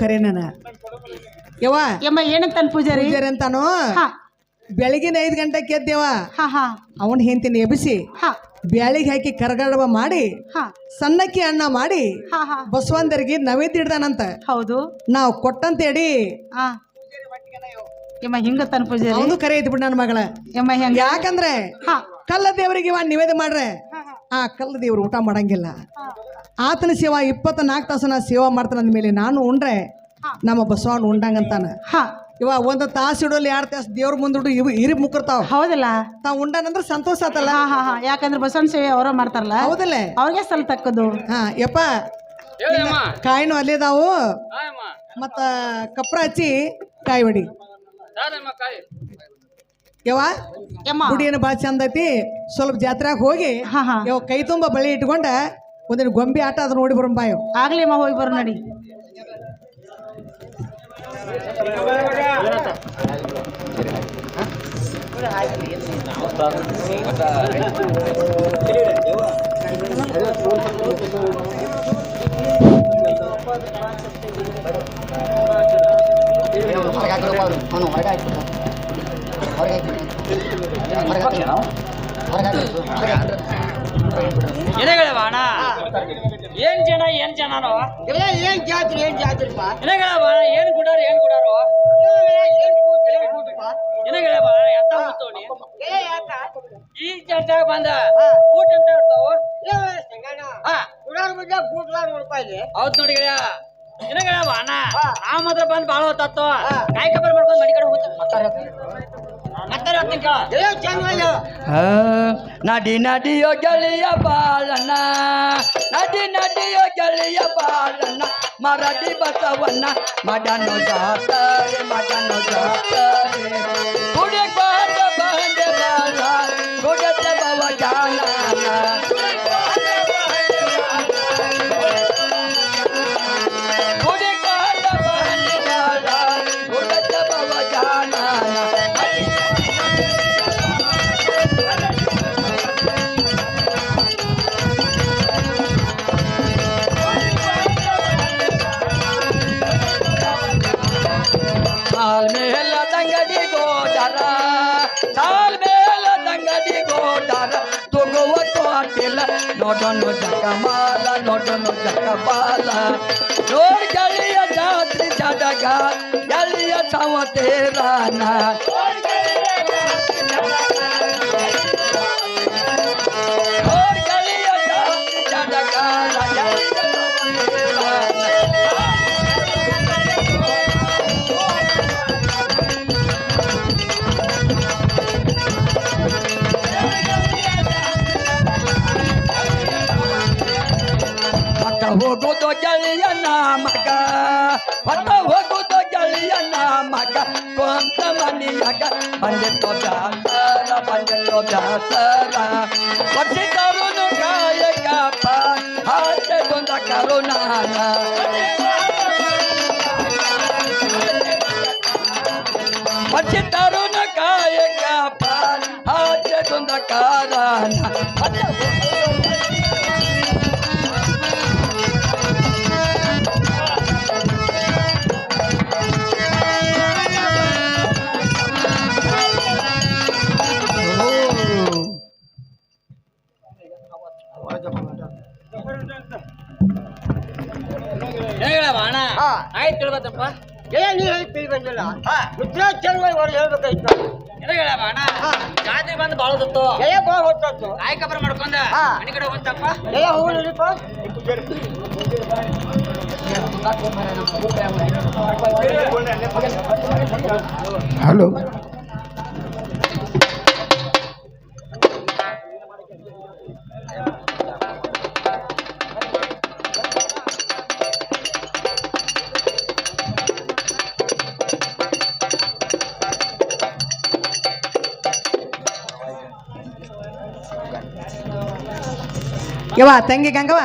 ಕರೆನ ಯವ್ವ ಯಮ್ಮ ಏನಂತಾನ ಪೂಜಾರಿ ಅಂತಾನು ಬೆಳಗಿನ 5 ಗಂಟೆಗೆ ಎದ್ದೇವ ಅವನ್ ಹೆಂಡತಿನ ಎಬ್ಬಿಸಿ ಬ್ಯಾಳಿಗೆ ಹಾಕಿ ಕರಗಡವ ಮಾಡಿ ಸಣ್ಣಕ್ಕಿ ಅನ್ನ ಮಾಡಿ ಬಸವಂತರಿಗೆ ನೈವೇದ್ಯ ಇಡ್ದಾನಂತ. ಹೌದು ನಾವು ಕೊಟ್ಟಂತ ಹೇಳಿ ಯಮ್ಮ ಹಿಂಗತ್ತಾನ ಪೂಜಾರಿ ಅವನು ಕರೆ ಐತಿ ಬಿಡ್ ನನ್ನ ಮಗಳ ಯಮ್ಮ ಹೆಂಗ ಯಾಕಂದ್ರೆ ಕಲ್ಲ ದೇವರಿಗೆ ನಿವೇದ ಮಾಡ್ರೆ ಆ ಕಲ್ಲ ದೇವ್ರು ಊಟ ಮಾಡಂಗಿಲ್ಲ. ಆತನ ಸೇವಾ 24 ತಾಸು ನಾ ಸೇವಾ ಮಾಡ್ತಾನ ಅಂದ್ಮೇಲೆ ನಾನು ಉಂಡ್ರೆ ನಮ್ಮ ಬಸವಣ್ಣ ಉಂಡಂಗಂತಾನ. ಇವ 1 ತಾಸು ಇಡೋಲ್ಲ 2 ತಾಸು ದೇವ್ರ ಮುಂದಿಡು ಇವು ಇರಿ ಮುಕ್ಕರ್ತಾವ. ಹೌದಲ್ಲ ತಾವ್ ಉಂಡನಂದ್ರ ಸಂತೋಷ ಆತಲ್ಲ. ಯಾಕಂದ್ರೆ ಬಸವಣ್ಣ ಸೇವೆ ಅವರ ಮಾಡ್ತಾರಲ್ಲ. ಹೌದಲ್ಲ ಅವ್ರಿಗೆ ಸಲ ತಕ್ಕದು. ಯಪ್ಪ ಕಾಯಿನೂ ಅಲ್ಲಿದಾವು ಮತ್ತ ಕಪ್ರ ಹಚ್ಚಿ ಕಾಯಿ ಹೊಡಿ ಯವ್ವ. ಗುಡಿಯನ್ನು ಬಾಳ ಚಂದ ಐತಿ. ಸ್ವಲ್ಪ ಜಾತ್ರೆಗೆ ಹೋಗಿ ಯಾವ ಕೈ ತುಂಬ ಬಳಿ ಇಟ್ಕೊಂಡ ಒಂದಿನ ಗೊಂಬೆ ಆಟ ಅದ್ರ ನೋಡಿ ಬರೋಣ ಬಾಯ್. ಆಗ್ಲಿ ಅಮ್ಮ ಹೋಗಿ ಬರೋ ನಡಿ. ಬಾಣ ಏನ್ ಜನ ಏನ್ ಜನನೋ ಏನ್ ಜಾತ್ರೆ ಬಾಣ ಏನ್ ಗುಡಾರ ಬಾಣ ಎಂತ ಹೋಗ್ತವನಿ ಈ ಚರ್ಚಾಗ ಬಂದ ಊಟ ಅಂತ ಇರ್ತಾವ ಹೌದ್ ನೋಡಿ ಬಾಣ ಆ ಮಾತ್ರ ಬಂದ್ ಬಾಳ ಹೊತ್ತಾತು ಕಾಯಿ ಕಬ್ಬರ್ ಮಾಡ್ಕೊಂಡ್ ಮಡಿ ಕಡೆ ನಡಿ ನಡಿಯೋ ಗೆಳೆಯ ಬಾಳಣ್ಣ ನಡಿ ನಡಿಯೋ ಗೆಳೆಯ ಬಾಳಣ್ಣ ಮರಡಿ ಬಸವಣ್ಣ ಮಡನು ಜಾತ್ರೆ ಗುಡಿ ಬಾಳ ಬಂದೆ ಬಾಳ ಗುಡತ ಬವ ಜಾನ ಗುಡಿ ಬಾಳ ಬಂದೆ ಬಾಳ ಗುಡತ ಬವ ಜಾನ ದಂಗಡಿ ಗೋಡರ ತಗೋವ ತೋಟಿಲ್ಲ ನೋಡೋನು ಜಗಮಾಲ ನೋಡ್ ಗೆಳೆಯ ಜಾತ್ರೆ ಜಡಗ ಗೆಳೆಯ ಸವತೇರಾನ ನೋಡ್ ಗೆಳೆಯ ಜಾತ್ರೆ ಜಡಗ ಹೋಗುದು ಗೆಳೆಯ ನಾಮಕ ಹೋಗುದು ಗೆಳೆಯ ನಾಮಕ ಕೊಂತ ಮನಿಯಾಗ ಬಂದಿತ್ತು ಬ್ಯಾಸರ ವರ್ಷಿತರುನು ಕಾಯಕಪ್ಪ ಹಾಚೆಗೊಂದ ಕರುಣಾನ ವರ್ಷಿತರುನು ಕಾಯಕಪ್ಪ ಹಾಚೆಗೊಂದ ಕಾರಣ ಬಾಣ ಆಯ್ತು ತಿಳ್ಬತ್ತಪ್ಪ ಬಂದಿಲ್ಲ ಹೇಳ್ಬೇಕಾಯ್ತು ಬಾಣ ಜಾತ್ರೆ ಬಂದು ಬಾಳದಿತ್ತು ಹೊತ್ತು ಕಾಯಿ ಕಬ್ಬರ ಮಾಡ್ಕೊಂಡ ಮನೆ ಕಡೆ ಹೋಗ್ತಪ್ಪ ಹೋಗ್ಲಿಪ್ಪ ಹಲೋ ಯವ್ವ ತಂಗಿ ಗಂಗವ್ವ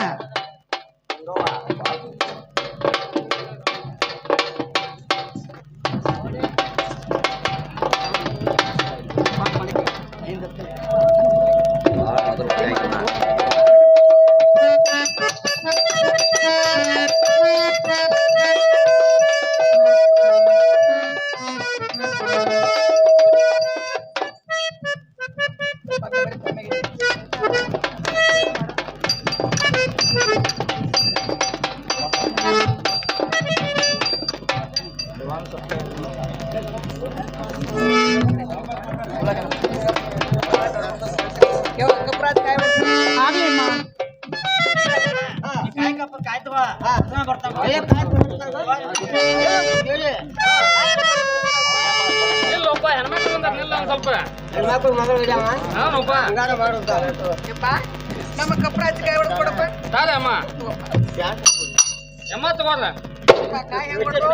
ಪೂಜಾರಿ ನಿಲ್ಲಪ್ಪ ಹೆಣ್ಮಕ್ಳು ಬಂದಾರ ನಿಲ್ಲ ಒಂದ್ ಸ್ವಲ್ಪ ಹೆಣ್ಮಕ್ಳು ಮಗಳು ಇಡಮ್ಮ ಹಾನಪ್ಪ ಹಂಗಾರ ಮಾಡುತ್ತ ಯಪ್ಪ ನಮ್ಮ ಕಪ್ರಾಜ್ ಕಾಯಿ ಹೊಡೆದು ಕೊಡಪ್ಪ ತಾಳೆ ಅಮ್ಮ ಎಮ್ಮ ತಗೋರ ಯಪ್ಪ, ಕಾಯಿ ಹೆಂಗ್ ಹೊಡ್ದು?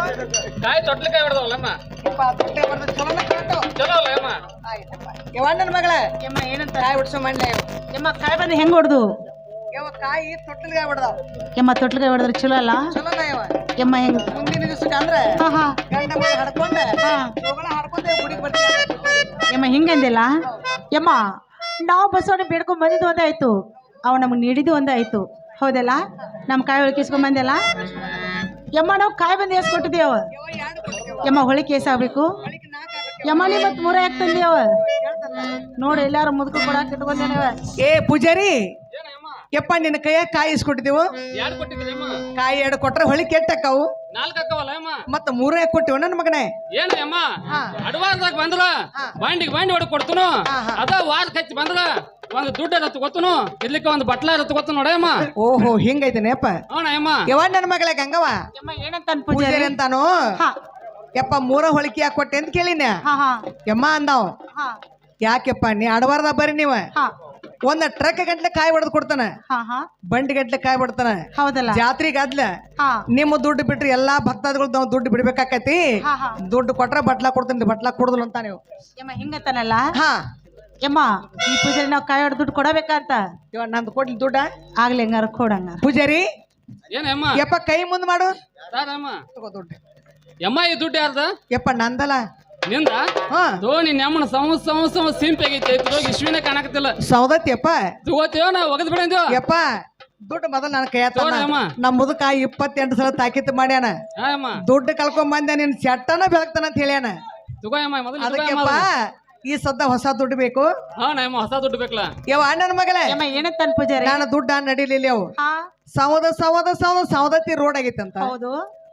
ಕಾಯಿ ತೊಟ್ಲಿಕಾಯಿ ಹೊಡೆದವಲ್ಲಮ್ಮ ಯಪ್ಪ, ತೊಟ್ಟೆ ಹೊಡ್ದು ಚಲೋನ ಕೇಳ್ತಾವ. ಚಲೋ ಅಲ್ಲ ಅಮ್ಮ ಆಯ್ತಪ್ಪ. ಯವ್ವ ನನ್ನ ಮಗಳ ಯಮ್ಮ ಏನಂತ ಕಾಯಿ ಹೊಡ್ಸೋ ಮಂಡ್ಯ ಯಮ್ಮ ಕಾಯಿ ಬಂದು ಹೆಂಗ್ ಹೊಡ್ದು ಯಾವ ಕಾಯಿ ತೊಟ್ಟಲ್ಗಾಯಿ ಹೊಡೆದಾವ ಯಮ್ಮ ತೊಟ್ಲಿಗೆ ಹೊಡೆದ್ರೆ ಚಲೋ ಅಲ್ಲ ಚಲೋನ ಯವ ಯಮ್ಮ ಹೆಂಗ್ ಮುಂದಿನ ದಿವಸಕ್ಕೆ ಅಂದ್ರೆ ಹಾ ಹಾ ಗಂಡ ಮಗ ಹಡ್ಕೊಂಡೆ ಹಾ ಜೋಗಳ ಹಡ್ಕೊಂಡೆ ಗುಡಿಗೆ ಬರ್ತೀವಿ ಯಮ್ಮ ಹಿಂಗಂದಿಲ್ಲ ಯಮ್ಮ ನಾವು ಬಸವಣ್ಣ ಬೇಡ್ಕೊಂಡ್ ಬಂದಿದ್ದು ಒಂದೇ ಆಯ್ತು ಅವ ನಮಗೆ ನೀಡಿದ್ದು ಒಂದೇ ಆಯ್ತು ಹೌದಲ್ಲ ನಮ್ಮ ಕಾಯಿ ಹೊಳಿಕೆ ಇಸ್ಕೊಂಡ್ ಬಂದಲ್ಲ ಯಮ್ಮ ನಾವು ಕಾಯಿ ಬಂದು ಎಸ್ಕೊಟ್ಟಿದ್ದೇವ ಯಮ್ಮ ಹೊಳಿಕೆ ಎಸಾಗಬೇಕು ಯಮ್ಮ ನೀ ಮತ್ ಮೂರೇ ಯಾಕೆ ತಂದೇವ ನೋಡಿ ಎಲ್ಲಾರು ಮುದುಕ ಕೊಡಾಕ್ ಇಟ್ಕೊಂಡೇನವ ಏ ಪೂಜಾರಿ ಏನಮ್ಮ ಯಪ್ಪ ನಿನ್ನ ಕೈಯಾಗ ಕಾಯಿ ಇಸ್ಕೊಟ್ಟಿದ್ದೇವು ಯಾರು ಕೊಟ್ಟಿದ್ರಿ ಅಮ್ಮ ಕಾಯಿ ಎರಡು ಕೊಟ್ರೆ ಹೊಳಿ ಕೆಟ್ಟಕ್ಕಾವು ನಾಲ್ಕು ಅಕ್ಕವಲ್ಲ ಅಮ್ಮ ಮತ್ತ ಮೂರೇ ಕೊಟ್ಟಿವ ನನ್ನ ಮಗನೇ ಏನ ಅಮ್ಮ ಅಡ್ವಾನ್ಸ್ದಾಗ ಬಂದ್ರ ಬಾಂಡಿಗೆ ಬಾಂಡಿ ಹೊಡಕ್ ಕೊಡ್ತನು ಅದ ವಾರ ಕಚ್ಚಿ ಬಂದ್ರ ಒಂದು ದುಡ್ಡು ತಗೋತನು ಇರ್ಲಿಕ್ಕೆ ಒಂದು ಬಟ್ಲ ತಗೋತ ನೋಡಮ್ಮ ಓಹೋ ಹಿಂಗೈತೇನೆಪ್ಪ ಅವಣ ಅಮ್ಮ ಯವ್ವ ನನ್ನ ಮಗಳೇ ಗಂಗವ್ವ ಯಮ್ಮ ಏನಂತ ಪೂಜಾರಿ ಅಂತಾನು ಹಾ ಯಪ್ಪ ಮೂರ ಹೊಳಿಕೆ ಯಾಕೆ ಕೊಟ್ಟೆ ಅಂತ ಕೇಳಿನ ಹಾ ಹಾ ಯಮ್ಮ ಅಂದಾವ್ ಹಾ ಯಾಕೆಪ್ಪ ನೀ ಅಡವಾರ್ದ ಬರ್ರಿ ನೀವ ಹಾ ಒಂದ ಟ್ರಕ್ ಗಂಟ್ಲೆ ಕಾಯಿ ಹೊಡೆದು ಕೊಡ್ತಾನ ಹಾ ಹಾ ಬಂಡಿ ಗಂಟ್ಲೆ ಕಾಯಿ ಬಿಡ್ತಾನ ಹೌದಲ್ಲ ಜಾತ್ರೆಗೆ ಅದ್ಲ ಹಾ ನಿಮ್ಮ ದುಡ್ಡು ಬಿಟ್ರಿ ಎಲ್ಲಾ ಭಕ್ತಾದಿಗಳು ನಾವು ದುಡ್ಡು ಬಿಡ್ಬೇಕಾಕತಿ ಹಾ ಹಾ ದುಡ್ಡು ಕೊಟ್ರ ಬಟ್ಲಾ ಕೊಡ್ತೀನಿ ಬಟ್ಲಾ ಕೊಡುದಿಲ್ಲ ಅಂತ ನೀವು ಯಮ್ಮ ಹಿಂಗತ್ತಾನಲ್ಲ ಹಾ ಯಮ್ಮ ಈ ಪೂಜಾರಿ ನಾವು ಕಾಯಿ ಹೊಡೆದು ದುಡ್ಡು ಕೊಡಬೇಕಂತ ಇವ ನಂದು ಕೊಡ್ಲಿ ದುಡ್ಡ ಆಗ್ಲಿ ಹಂಗಾರ ಕೊಡಂಗಾರ ಪೂಜಾರಿ ಏನಮ್ಮ ಯಪ್ಪ ಕೈ ಮುಂದ್ ಮಾಡು ತಾರಮ್ಮ ತಗೋ ದುಡ್ಡು ಯಮ್ಮ ಈ ದುಡ್ಡು ಯಾರ್ದ ಯಪ್ಪ ನಂದಲ್ಲ ನಿಂದ ಹಾ ತೋ ನಿನ್ ಯಮ್ಮನ ಸಿಂಪ್ ಆಗೈತೆ ಇಶ್ವಿನ ಕಾಣಕತ್ತಿಲ್ಲ ಸೌದತ್ತಿ ಯಪ್ಪ ತಗೋತೀವ ನಾ ಒಗದ್ ಬಿಡಂದೇವ ಯಪ್ಪ ದುಡ್ಡು ಮೊದಲು ನನ್ನ ಕೈ ತಗೋಣಮ್ಮ. ನಮ್ಮ ಮುದುಕ 28 ಸಲ ತಾಕೀತು ಮಾಡ್ಯಾನ ಹಾಯಮ್ಮ ದುಡ್ಡು ಕಳ್ಕೊಂಡ್ ಬಂದೆ ನಿನ್ ಚಟ್ಟನ ಬೆಳಗ್ತಾನ ಅಂತ ಹೇಳ್ಯಾನ ತಗೋಯಮ್ಮ ಮೊದಲು ಅದಕ್ಕೆಪ್ಪ ಈ ಸದ್ದ ಹೊಸ ದುಡ್ಡು ಬೇಕು ಹಾ ನಾ ಹೊಸ ದುಡ್ಡು ಬೇಕಲ್ಲ ಯವ ಅಣ್ಣನ ಮಗಳೇ ಯಮ್ಮ ಏನಂತಾನ ಪೂಜಾರಿ ನಾನು ದುಡ್ಡ ನಡೀಲಿಲ್ಲ ಅವು ಹಾ ಸೌದತ್ತಿ ರೋಡ್ ಆಗೈತೆ ಅಂತ ಹೌದು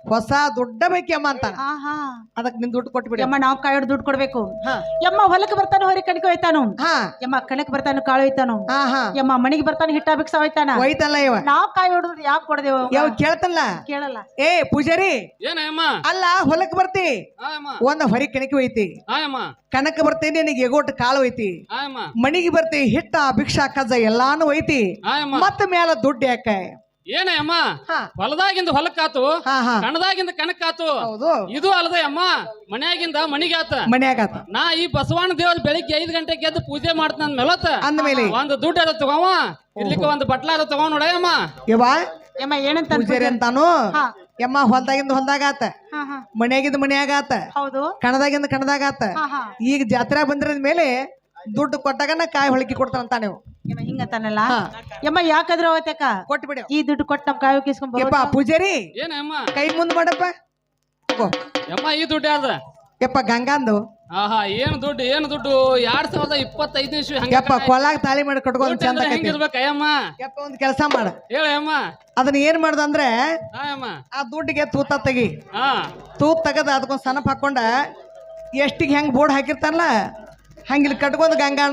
ಹೊಸ ದುಡ್ಡ ಬೇಕಮ್ಮ ಅಂತ ಹಾ ಹಾ ಅದಕ್ಕೆ ನಿನ್ ದುಡ್ಡು ಕೊಟ್ಬಿಡಿ ಯಮ್ಮ ನಾವು ಕಾಯಿ ಹೊಡೆದು ದುಡ್ಡು ಕೊಡ್ಬೇಕು ಹಾ ಯಮ್ಮ ಹೊಲಕ್ಕೆ ಬರ್ತಾನ ಹೊರಿ ಕಣಕ್ಕೆ ಹೋಯ್ತಾನು ಹಾ ಯಮ್ಮ ಕಣಕ್ ಬರ್ತಾನು ಕಾಳು ಹೋಯ್ತಾನು ಹಾ ಹಾ ಯಮ್ಮ ಮನೆಗೆ ಬರ್ತಾನೆ ಹಿಟ್ಟ ಬಿಕ್ಸ ಹೋಯ್ತಾನ ಒಯ್ತಲ್ಲ ಇವ ನಾವ್ ಕಾಯಿ ಹೊಡೆದು ಯಾಕೆ ಕೊಡ್ದೇವು ಯಾವ ಕೇಳ್ತಲ್ಲ ಕೇಳಲ್ಲ ಏ ಪೂಜಾರಿ ಏನಮ್ಮ ಅಲ್ಲ ಹೊಲಕ್ ಬರ್ತಿ ಹಾಯಮ್ಮ ಒಂದ್ ಹೊರಿ ಕಣಕ್ಕೆ ಒಯ್ತಿ ಹಾಯಮ್ಮ ಕಣಕ್ ಬರ್ತೀನಿ ನಿನಗೆ ಎಗೋಟ್ ಕಾಳು ಒಯ್ತಿ ಹಾಯಮ್ಮ ಮಣಿಗೆ ಬರ್ತಿ ಹಿಟ್ಟ ಭಿಕ್ಷಾ ಕಜ್ಜ ಎಲ್ಲಾನು ಒಯ್ತಿ ಹಾಯಮ್ಮ ಮತ್ತ ಮ್ಯಾಲ ದುಡ್ಡು ಯಾಕೆ ಏನಮ್ಮ ಹಾ ಹೊಲದಾಗಿಂದ ಹೊಲಕ್ಕಾತು ಹಾ ಹಾ ಕಣದಾಗಿಂದ ಕಣಕ್ಕಾತು ಹೌದು ಇದು ಅಲ್ಲದೆ ಅಮ್ಮ ಮನ್ಯಾಗಿಂದ ಮನಿಗೆ ಆತ ಮನ್ಯಾಗಾತ ನಾ ಈ ಬಸವಣ್ಣ ದೇವ್ರ ಬೆಳಿಗ್ಗೆ 5 ಗಂಟೆಗೆ ಎದ್ದು ಪೂಜೆ ಮಾಡ್ತಾನ ಮೆಲತ್ತ ಅಂದ್ಮೇಲೆ ಒಂದು ದುಡ್ಡು ಅದ ತಗೋವ ಇರ್ಲಿಕ್ಕೆ ಒಂದು ಬಟ್ಲ ಅದ ತಗೊಂಡ್ ನೋಡಯ್ಯಮ್ಮ ಯವ್ವ ಯಮ್ಮ ಏನಂತ ಪೂಜಾರಿ ಅಂತಾನು ಹಾ ಯಮ್ಮ ಹೊಲ್ದಾಗಿಂದ ಹೊಲ್ದಾಗಾತ ಹಾ ಹಾ ಮನ್ಯಾಗಿಂದ ಮನ್ಯಾಗಾತ ಹೌದು ಕಣದಾಗಿಂದ ಕಣದಾಗಾತ ಹಾ ಹಾ ಈಗ ಜಾತ್ರೆ ಬಂದಿರದ ಮೇಲೆ ದುಡ್ಡು ಕೊಟ್ಟಾಗ ನಾ ಕಾಯಿ ಹೊಳಿಕೆ ಕೊಡ್ತಾನಂತ ನೀವು ಯಮ್ಮ ಹಿಂಗತ್ತಾನಲ್ಲ ಹಾ. ಯಮ್ಮ ಯಾಕಾದ್ರೆ ಹೋಗ್ತಕ್ಕ ಕೊಟ್ಬಿಡಿ ಈ ದುಡ್ಡು ಕೊಟ್ಟು ನಮ್ ಕಾಯಿ ಕಿಸ್ಕೊಂಡ್ ಯಪ್ಪ ಪೂಜಾರಿ ಏನಮ್ಮ ಕೈ ಮುಂದ್ ಮಾಡಪ್ಪ ತಗೋ. ಯಮ್ಮ ಈ ದುಡ್ಡು ಯಾರ್ದ ಯಪ್ಪ ಗಂಗಾಂದು ಆಹಾ ಏನು ದುಡ್ಡು 2025 ಇಸ್ವಿ ಹಂಗ ಯಪ್ಪ ಕೊಲಾಗ ತಾಳಿ ಮಾಡಿ ಕಟ್ಕೊಂಡ್ ಚಂದ ಆಕೈತಿ. ಹೆಂಗಿರ್ಬೇಕಯ್ಯಮ್ಮ ಯಪ್ಪ ಒಂದ್ ಕೆಲಸ ಮಾಡ ಹೇಳಮ್ಮ ಅದನ್ನ ಏನ್ ಮಾಡ್ದ ಅಂದ್ರೆ ಹಾಯಮ್ಮ ಆ ದುಡ್ಡಿಗೆ ತೂತ ತೆಗಿ ಹಾ ತೂತ್ ತೆಗದ ಅದಕ್ಕೊಂದ್ ಸನಪ್ ಹಾಕೊಂಡ ಎಷ್ಟಿಗೆ ಹೆಂಗ್ ಬೋರ್ಡ್ ಹಾಕಿರ್ತಾನಲ್ಲ ಹಂಗಿಲ್ಲಿ ಕಟ್ಕೊಂಡ್ ಗಂಗಾಣ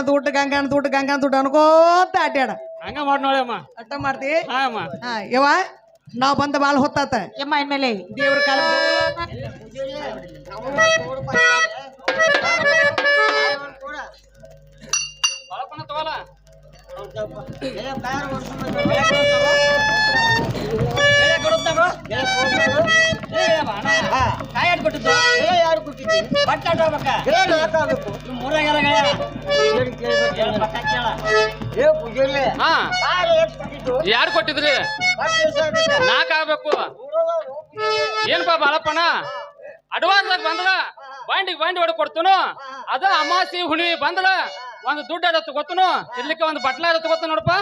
ದುಡ್ಡು ಅನ್ಕೋತ ಅಡ್ಯಾಡ ಹಂಗ ಮಾಡಿ ನೋಡಮ್ಮ ಅಟ್ಟ ಮಾಡ್ತಿ ಹಾಯಮ್ಮ ಹಾ ಯವ್ವ ನಾವ್ ಬಂದ ಬಾಳ ಹೊತ್ತಾತ ಯಮ್ಮ ಇನ್ಮೇಲೆ ದೇವ್ರ ಕಾಲ ಬಾಳಪ್ಪನ ತಗೋಲ ಕಾಯಿ ಕೊಟ್ಟಿದ್ದು ಯಾರು ಕೊಟ್ಟಿದ್ದಿ ಬಟ್ಟೆ ಆಡ್ಬೇಕ ಹೇಳು ಯಾಕಾಗಬೇಕು ಮೂರಾಗೆಲ್ಲ ಏ ಪೂಜಾರಿ ಹಾ ಕಾಯಿ ಎಷ್ಟು ಕೊಟ್ಟಿದ್ದು ಯಾರು ಕೊಟ್ಟಿದ್ರಿ ಮತ್ತೆ ಎಷ್ಟಾಗುತ್ತೆ? 4 ಆಗ್ಬೇಕು ಪೂಜಾರಿ. ಏನಪ್ಪಾ ಬಾಳಪ್ಪನ ಅಡ್ವಾನ್ಸ್ ಬಂದ್ರ ಬಾಂಡಿ ಹೊಡ ಕೊಡ್ತನು ಅದ ಅಮಾಸಿ ಹುಣಿ ಬಂದ್ರ ಒಂದು ದುಡ್ಡು ಅದ ತಗೋತನು ಇರ್ಲಿಕ್ಕೆ ಒಂದು ಬಟ್ಲ ಅದ ತಗೋತ ನೋಡಪ್ಪ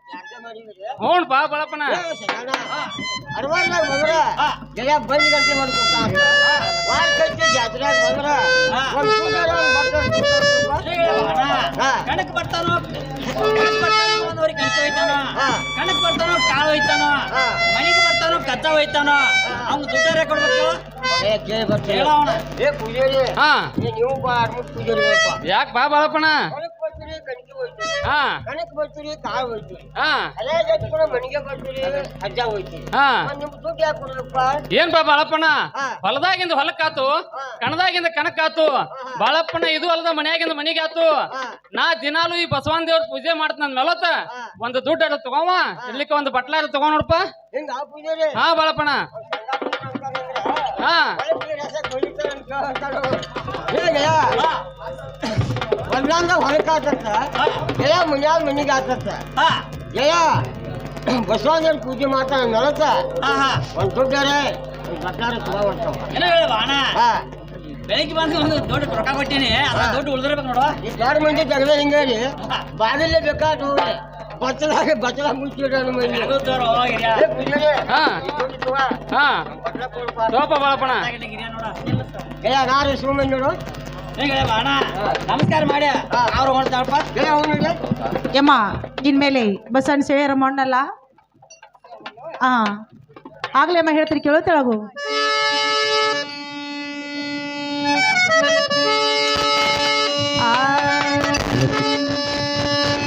ಜಾತ್ರೆ ಮಾಡಿದ್ರೆ ಹ್ಞೂನ್ಪಾ ಬಾಳಪ್ಪನ ಅಡವಾರ್ನಾಗ ಬಂದ್ರ ಜನ ಬಂದ್ ಗಂಟೆ ಮಾಡ್ಕೊತ ವಾರ ಕಟ್ಟಿ ಜಾತ್ರೆಯಾಗ ಬಂದ್ರ ಒಂದ್ ಪೂಜಾರಿ ಒಂದ್ ಬಟ್ಟೆ ಕಣಕ್ ಬರ್ತಾನೋ ಒಂದವರಿಗೆ ಕಂಚ ಹೋಯ್ತಾನೋ ಹಾ. ಕಣಕ್ ಬರ್ತಾನೋ ಕಾಳು ಹೋಯ್ತಾನೋ ಹಾ. ಮನೆಗೆ ಬರ್ತಾನೋ ಕಚ್ಚ ಹೋಯ್ತಾನೋ ಅವ್ನು ದುಡ್ಡಾರೆ ಕೊಡ್ಬೇಕು ಕೇಳಿ ಬರ್ತೀನಿ ಹೇಳವಣ ಏ ಪೂಜಾರಿ ಹಾ ನೀವು ಬಾ ಪೂಜಾರಿ ಯಾಕೆ ಬಾ ಬಾಳಪ್ಪನ ಹೊಲಕ್ ಬರ್ತೀರಿ ಕಣಿಕೆ ಹೋಯ್ತೀರಿ ಹಾ ಕಣಕ್ ಬರ್ತೀರಿ ಕಾಳು ಹೋಯ್ತೀರಿ ಹಾ ಅಲ್ಲೇ ಜಟ್ಕೊಂಡು ಮನೆಗೆ ಬರ್ತೀರಿ ಅಜ್ಜ ಹೋಯ್ತೀರಿ ಹಾ ನಿಮ್ ದುಡ್ಡು ಯಾಕೆ ಕೊಡ್ರಪ್ಪ ಏನ್ ಬಾಳಪ್ಪಣ್ಣ ಹಾ. ಹೊಲದಾಗಿಂದ ಹೊಲಕ್ಕಾತು ಕಣದಾಗಿಂದ ಕಣಕ್ಕಾತು ಬಾಳಪ್ಪಣ್ಣ ಇದು ಅಲ್ಲದ ಮನ್ಯಾಗಿಂದ ಮನಿಗೆ ಆತು ನಾ ದಿನಾಲು ಈ ಬಸವನ್ ದೇವ್ರ ಪೂಜೆ ಮಾಡ್ತಾನ ನಲವತ್ತ ಒಂದು ದುಡ್ಡು ಅದ ತಗೋವ ಇರ್ಲಿಕ್ಕೆ ಒಂದು ಬಟ್ಲ ಅದ ತಗೊಂಡ್ ನೋಡಪ್ಪ ಹಿಂಗ ಆ ಪೂಜಾರಿ ಹಾ ಬಾಳಪ್ಪಣ್ಣ ಹಾ ಹೊಲ್ಲಾಂಗ ಹೊಲಕ್ಕೆ ಆತತ್ತ ಜಯ ಮನ್ಯಾಗ ಮನಿಗೆ ಆತತ್ತ ಜಯ ಬಸವಣ್ಣನ ಪೂಜೆ ಮಾಡ್ತಾನ ನಲವತ್ತ ಒಂದ್ ದುಡ್ಡಾರೆ ಬಟ್ಲಾರ ತಗೋವಂತವ ಬೆಳಿಗ್ಗೆ ಬಂದು ಒಂದು ದೊಡ್ಡ ರೊಕ್ಕ ಕೊಟ್ಟಿನಿ ಅದ್ರ ದುಡ್ಡು ಉಳಿದಿರ್ಬೇಕು ನೋಡು ಈ ದೊಡ್ಡ ಮಂದಿ ತೆಗ್ದ ಹಿಂಗಾರಿ ಬಾಗಿಲೇ ಬೇಕಾದ್ರು ಬಚ್ಚಲ ಮುಚ್ಚಿಡ ಹಾ ಹಾ ತಗೋಪ ಬಾಳಪ್ಪಣ್ಣ ಜಯ ನಾರು ಸುಮ್ಮನೆ ನೋಡು ಅಣ್ಣ ನಮಸ್ಕಾರ ಮಾಡಿ ಅವ್ರು ಮಾಡ್ತಾರಪ್ಪ ಜಯ ಅವನಿಗೆ ಯಮ್ಮ ಇನ್ಮೇಲೆ ಬಸವಣ್ಣ ಸೇವೆ ಮಾಡಲ್ಲ ಹಾ ಆಗ್ಲೇ ಅಮ್ಮ ಹೇಳ್ತೀರಿ ಕೇಳೋ ತೆಳಗು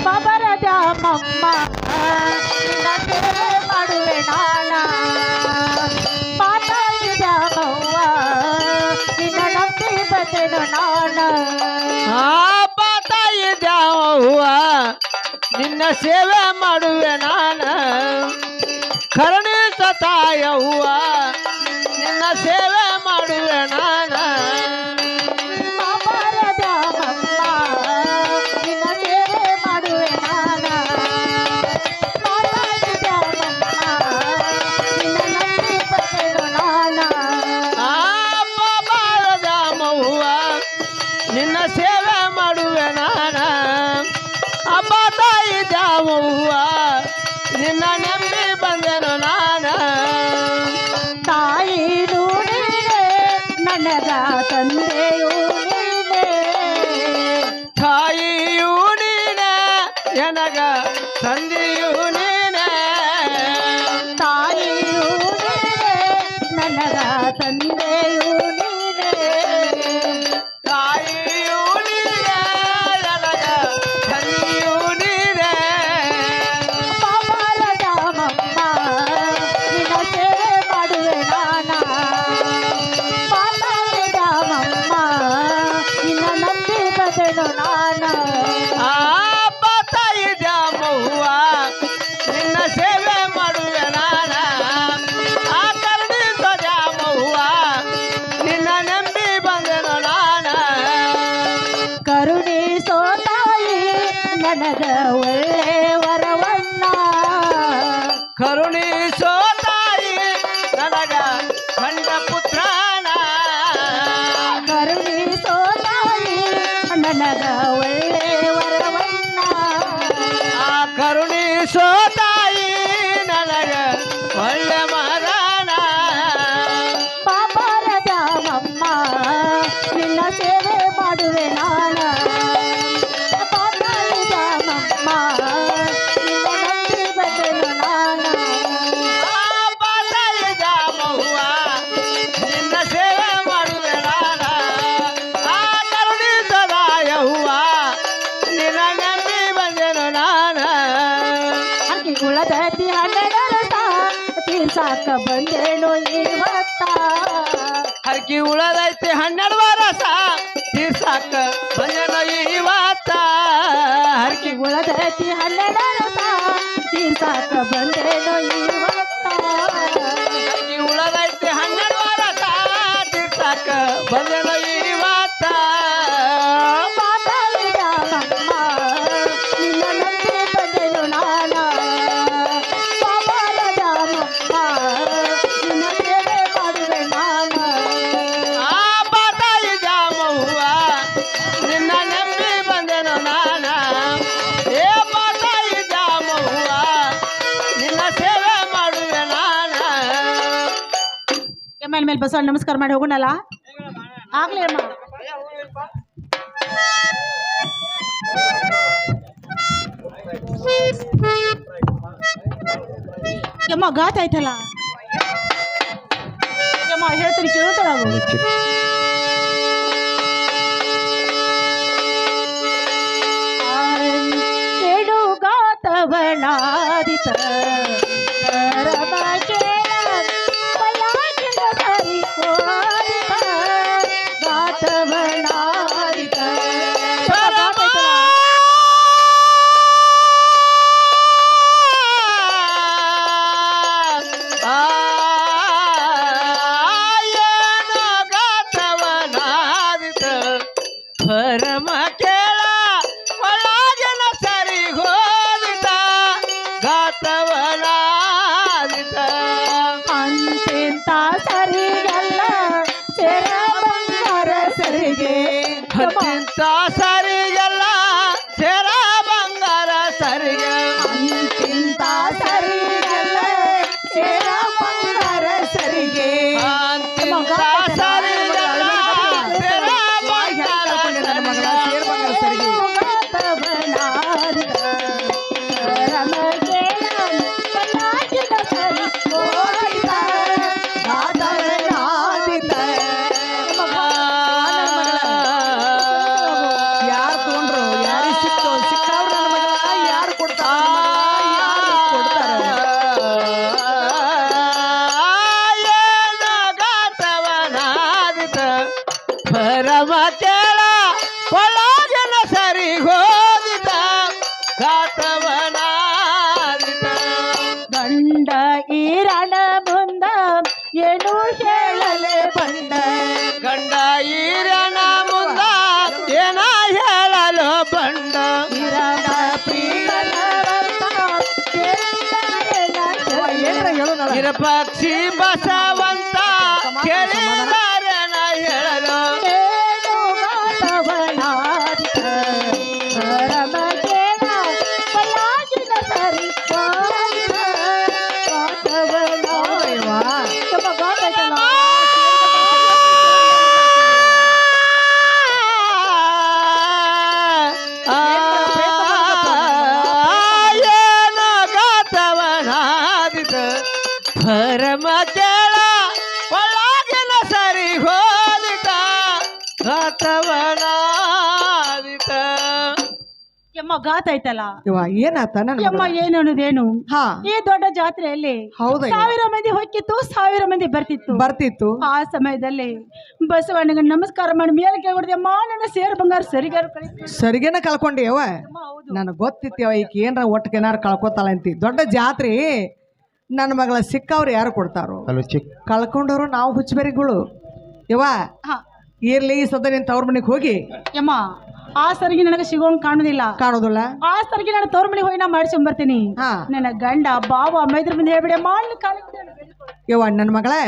ಬಾಬರದ ಮಮ್ಮ ನಿನ್ನ ಸೇವೆ ಮಾಡುವೆ ನಾನ ಮಾತಾಡಿದ ಮವ್ವ ನಿನ್ನ ನಂಬಿ ಬಂದೆನು ನಾನ ತಾಯಿ ದ್ಯಾವ ನಿನ್ನ ಸೇವೆ ಮಾಡುವೆ ನಾನ ಕರುಣಿಸ ತಾಯವ್ವ ನಿನ್ನ ಸೇವೆ ಮಾಡುವೆ ನಾನ ಬಾಬರದ ಮಮ್ಮ ನಿನ್ನ ಸೇವೆ ಮಾಡುವೆ ನಾನ ಮಾತಾಡಿದ ಮಮ್ಮ ನಿನ್ನ ನಂಬಿ ಬಂದೆನು ನಾನ ಬಾಬಾರದ ಮವ್ವ ನಿನ್ನ ಸೇವೆ ಮಾಡುವೆ ನಾನ ಅಪ್ಪ ತಾಯಿ ದ್ಯಾವವ್ವ ನಿನ್ನ ನಂಬಿ ಬಂದೆನು ನಾನ ತಾಯಿನೂ ನೀನೆ ನನಗ ತಂದೆಯೂ ನೀನೆ ತಾಯಿಯೂ ನೀನೆ ಎನಗ ತಂದೆಯೂ ನೀನೆ ತಾಯಿಯೂ ನೀನೆ ನನಗ ತಂದೆಯೂ ನೀನೆ ತಾಯಿಯೂ ನೀನೆ ಎನಗ ತಂದೆಯೂ ನೀನೆ ಬಾಬರದ ಮಮ್ಮ ನಿನ್ನ ಸೇವೆ ಮಾಡುವೆ ನಾನ ಬಾಬರದ ಮಮ್ಮ ನಿನ್ನ ನಂಬಿ ಬದಲು ನಾನ ಅಪ್ಪ ತಾಯಿ ದ್ಯಾಮವ್ವ ನಿನ್ನ ಸೇವೆ ಮಾಡುವೆ ನಾನ ಆ ಕರುಣಿಸ ದ್ಯಾಮವ್ವ ನಿನ್ನ ನಂಬಿ ಬಂದೆನು ನಾನ ಕರುಣಿಸೋ ತಾಯಿ ನನಗ ಒಳ್ಳೆ ವರವನ್ನ ಕರುಣಿಸೋ ತಾಯಿ ನನಗ ಕಂಡ ಪುತ್ರನ ಕರುಣಿಸೋ ತಾಯಿ ನನಗ ಒಳ್ಳೆ ವರವನ್ನ ಆ ಕರುಣಿಸೋ ತಾಯಿ ನನಗ ಒಳ್ಳೆ ಮರಣ ಪಾಪರದ ಮಮ್ಮ ನಿನ್ನ ಸೇವೆ ಮಾಡುವೆ ನಾನ ಪಾಪರದ ಮಮ್ಮ ನಿನ್ನ ನಂಬಿ ಬಂದೆನು ನಾನ ತಾಯಿ ದ್ಯಾಮವ್ವ ನಿನ್ನ ಸೇವೆ ಮಾಡುವೆ ನಾನ ಆ ಕರುಣಿಸದಾಯವ್ವ ನಿನ್ನ ನಂಬಿ ಬಂದೆನು ನಾನ ಅಕ್ಕಿ ಉಳದತಿ ಹನ್ನೆರಡ ತೀರ್ಸಾಕ ಬಂದೇನು ಇವತ್ತ ಹರಕಿ ಉಳದೈತಿ 12 ವರ್ಷ ತೀರ್ಸಾಕ ಬಂದೆನು ಇವತ್ತ ಹರಕಿ ಉಳದತಿ ಹನ್ನೆರಡ ತೀರ್ಸಾಕ ಬಂದೇನು ಇವತ್ತ ಹರಕಿ ಉಳದೈತಿ 12 ವರ್ಷ ತೀರ್ಸಾಕ ಬಂದೆನು ಇವತ್ತ ಮಾತಾಡಿದ ಮಮ್ಮ ನಿನ್ನ ನಂಬಿ ಬಂದೆನು ನಾನ ಪಾಪದ ಮಮ್ಮ ನಿನ್ನ ಸೇವೆ ಮಾಡುವೆ ನಾನ ಆ ತಾಯಿ ದ್ಯಾಮವ್ವ ನಿನ್ನ ನಂಬಿ ಬಂದೆನು ನಾನ ಏ ತಾಯಿ ದ್ಯಾಮವ್ವ ನಿನ್ನ ಸೇವೆ ಮಾಡುವೆ ನಾನ ಮೇಲೆ ಬಸವಣ್ಣ ನಮಸ್ಕಾರ ಮಾಡಿ ಹೋಗೋಣಲ್ಲ ಆಗ್ಲಿ ಅಮ್ಮ ಯಮ್ಮ ಗಾತ ಆಯ್ತಲ್ಲ ಯಮ್ಮ ಹೇಳ್ತೀನಿ ಕೇಳುತ್ತಾರ ಪರಮನಾದಿತ ಪರಮ ಕೇಳ ಪಲ್ಲಾಗಿನ ಸರಿ ಹೋದಿತ ಗಾತವನಾದಿತ ಪರಮ ಕೇಳ ಒಳಗಿನ ಸರಿ ಹೋದಿತ ಗಾತವನಾದಿತ ಅಂತೆಂತ ಸರಿಗಲ್ಲ ಸೇರ ಬಂಗಾರ ಸರಿಗೆ ಅಂತಿಂತ ಸರಿಗೆಲ್ಲ ಸೇರ ಬಂಗಾರ ಸರಿಗೆ ಅಂತಿಂತ ಸರಿಗಲ್ಲ ಸೇರ ಬಂಗಾರ ಸರಿಗೆ ಅಂತಿಂತ ಸರಿಗೆಲ್ಲ ಸೇರ ಬಂಗಾರ ನನ್ನ ಮಗಳ ಸೇರ್ ಬಂಗಾರ ಸರಿಗೆ ಯಾರು ತಗೊಂಡ್ರು ಯಾರಿಗೆ ಸಿಕ್ತು ಸಿಕ್ಕವ್ರು ನನ್ನ ಮಗಳ ಯಾರು ಕೊಡ್ತಾರ ಪರಮ ಕೇಳ ಒಳಗಿನ ಸರಿ ಹೋದಿತ ಗಾತವನಾದಿತ ಗಂಡ ಈರಣ ಮುಂದ ಏನು ಹೇಳಲೆ ಬಂದ ಗಂಡ ಈರನ ಮುಂದ ಏನ ಹೇಳಲು ಬಂಡ ಇರದ ಪ್ರಿಯನವಂತ ಏನ್ರ ಹೇಳು ನಾಳೆ. ನಿರಪಕ್ಷಿ ಬಸವಂತ ಕೇಳಿದಾರೇನ ಹೇಳಲು ಏನು ಗಾತವನಾದಿತ ಪರಮ ಕೇಳ ಒಳಗಿನ ಸರಿ ಹೋದಿತ ಗಾತವನಾದಿತ ಯಮ್ಮ ಗಾತ ಐತಲ್ಲ ಇವ ಏನಾತ ನನ್ನ ಯಮ್ಮ ಮಗಳ? ಏನು ಅನ್ನೋದೇನು ಹಾ ಈ ದೊಡ್ಡ ಜಾತ್ರೆಯಲ್ಲಿ ಹೌದಾ 1000 ಮಂದಿ ಹೊಕ್ಕಿತ್ತು 1000 ಮಂದಿ ಬರ್ತಿತ್ತು ಬರ್ತಿತ್ತು ಆ ಸಮಯದಲ್ಲಿ ಬಸವಣ್ಣಗೆ ನಮಸ್ಕಾರ ಮಾಡಿ ಮೇಲೆ ಕೇಳ್ಬಿಡ್ದಮ್ಮ ನನ್ನ ಸೇರು ಬಂಗಾರ ಸರಿಗಾರ ಕಳಿಸ್ಬಿಡು. ಸರಿಗೇನ ಕಳ್ಕೊಂಡಿ ಯವ್ವ ಯಮ್ಮ, ಹೌದು ನನಗೆ ಗೊತ್ತಿತ್ತು ಯವ್ವ ಈಕೆ ಏನ್ರ ಒಟ್ಟಿಗೆ ಏನಾರು ಕಳ್ಕೊತಾಳ ಅಂತಿ ದೊಡ್ಡ ಜಾತ್ರೆ ನನ್ನ ಮಗಳ ಸಿಕ್ಕವ್ರು ಯಾರು ಕೊಡ್ತಾರೋ ಕಳ್ಕೊಂಡವ್ರು ನಾವು ಹುಚ್ಚಬೇರಿಗಳು ಯವ್ವ ಹಾ ಇರ್ಲಿ ಈ ಸದ ನಿನ್ ತವ್ರ ಮನೆಗೆ ಹೋಗಿ ಯಮ್ಮ ಆ ಸರಿಗೆ ನನಗೆ ಸಿಗೋಂಗ್ ಕಾಣುದಿಲ್ಲ ಕಾಣೋದಿಲ್ಲ ಆ ಸರಿಗೆ ನಾನು ತವ್ರ ಮನೆಗೆ ಹೋಗಿ ನಾ ಮಾಡಿಸ್ಕೊಂಡ್ ಬರ್ತೀನಿ ಹಾ ನನ್ನ ಗಂಡ ಬಾವ ಮೈದ್ರ ಮುಂದೆ ಹೇಳ್ಬಿಡೆ ಮಾಡಿ ಕಾಲ ಯವ್ವ ನನ್ನ ಮಗಳೇ